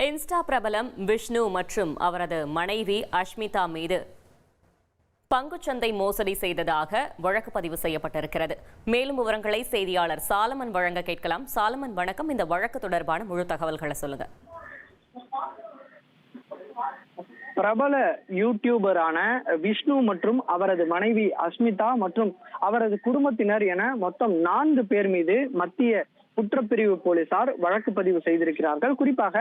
Insta பிரபலம் விஷ்ணு மற்றும் அவரது மனைவி அஷ்மிதா மீது பங்குச்சந்தை மோசடி செய்ததாக வழக்கு பதிவு செய்யப்பட்டிருக்கிறது. மேலும் விவரங்களை செய்தியாளர் சாலமன் வழங்க கேட்கலாம். சாலமன், வணக்கம். இந்த வழக்கு தொடர்பான முழு தகவல்களை சொல்லுங்க. பிரபல யூடியூபரான விஷ்ணு மற்றும் அவரது மனைவி அஷ்மிதா மற்றும் அவரது குடும்பத்தினர் என மொத்தம் 4 பேர் மீது மத்திய குற்றப்பிரிவு போலீசார் வழக்கு பதிவு செய்திருக்கிறார்கள். குறிப்பாக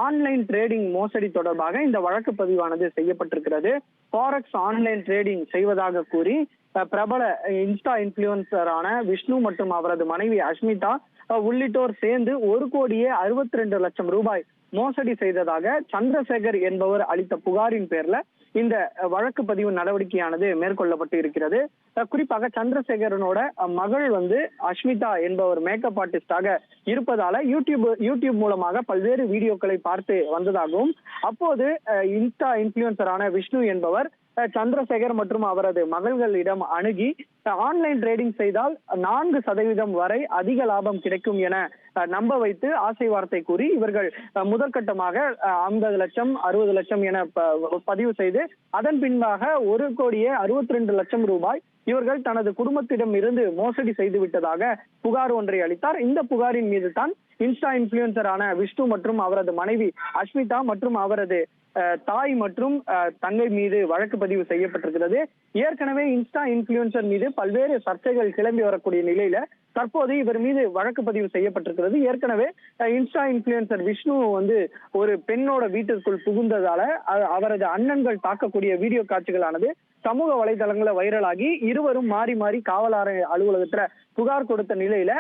ஆன்லைன் ட்ரேடிங் மோசடி தொடர்பாக இந்த வழக்கு பதிவானது செய்யப்பட்டிருக்கிறது. ஃபாரெக்ஸ் ஆன்லைன் ட்ரேடிங் செய்வதாக கூறி பிரபல இன்ஸ்டா இன்ஃபுளுசரான விஷ்ணு மற்றும் அவரது மனைவி அஷ்மிதா உள்ளிட்டோர் சேர்ந்து 1,62,00,000 ரூபாய் மோசடி செய்ததாக சந்திரசேகர் என்பவர் அளித்த புகாரின் பேர்ல இந்த வழக்கு பதிவு நடவடிக்கையானது மேற்கொள்ளப்பட்டு இருக்கிறது. குறிப்பாக சந்திரசேகரனோட மகள் அஷ்மிதா என்பவர் மேக்கப் ஆர்டிஸ்டாக இருப்பதால யூடியூப் மூலமாக பல்வேறு வீடியோக்களை பார்த்து வந்ததாகவும், அப்போது இன்ஸ்டா இன்ஃபுளுசரான விஷ்ணு என்பவர் சந்திரசேகர் மற்றும் அவரது மகள்களிடம் அணுகி ஆன்லைன் ட்ரேடிங் செய்தால் 4% வரை அதிக லாபம் கிடைக்கும் என நம்ப வைத்து ஆசை வார்த்தை கூறி இவர்கள் முதற்கட்டமாக 50 லட்சம் 60 லட்சம் என பதிவு செய்து அதன் பின்பாக 1,62,00,000 ரூபாய் இவர்கள் தனது குடும்பத்திடம் இருந்து மோசடி செய்து விட்டதாக புகார் ஒன்றை அளித்தார். இந்த புகாரின் மீது தான் இன்ஸ்டா இன்ஃபுளுசரான விஷ்ணு மற்றும் அவரது மனைவி அஷ்மிதா மற்றும் அவரது தாய் மற்றும் தங்கை மீது வழக்கு பதிவு செய்யப்பட்டிருக்கிறது. ஏற்கனவே இன்ஸ்டா இன்ஃபுளுசர் மீது பல்வேறு சர்ச்சைகள் கிளம்பி வரக்கூடிய நிலையில தற்போது இவர் மீது வழக்கு பதிவு செய்யப்பட்டிருக்கிறது. ஏற்கனவே இன்ஸ்டா இன்ஃபுளுசர் விஷ்ணு ஒரு பெண்ணோட வீட்டிற்குள் புகுந்ததால அவரது அண்ணன்கள் தாக்கக்கூடிய வீடியோ காட்சிகளானது சமூக வலைதளங்களை வைரலாகி இருவரும் மாறி மாறி காவல் அலுவலகத்துல புகார் கொடுத்த நிலையில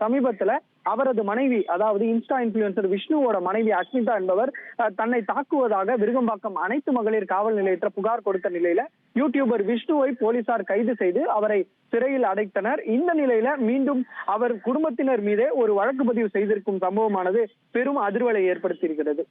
சமீபத்துல அவரது மனைவி, அதாவது இன்ஸ்டா இன்ஃபுளுசர் விஷ்ணுவோட மனைவி அஷ்மிதா என்பவர் தன்னை தாக்குவதாக விருகம்பாக்கம் அனைத்து மகளிர் காவல் நிலையத்தில் புகார் கொடுத்த நிலையில யூடியூபர் விஷ்ணுவை போலீசார் கைது செய்து அவரை சிறையில் அடைத்தனர். இந்த நிலையில மீண்டும் அவர் குடும்பத்தினர் மீதே ஒரு வழக்கு பதிவு செய்திருக்கும் சம்பவமானது பெரும் அதிர்வலை ஏற்படுத்தி இருக்கிறது.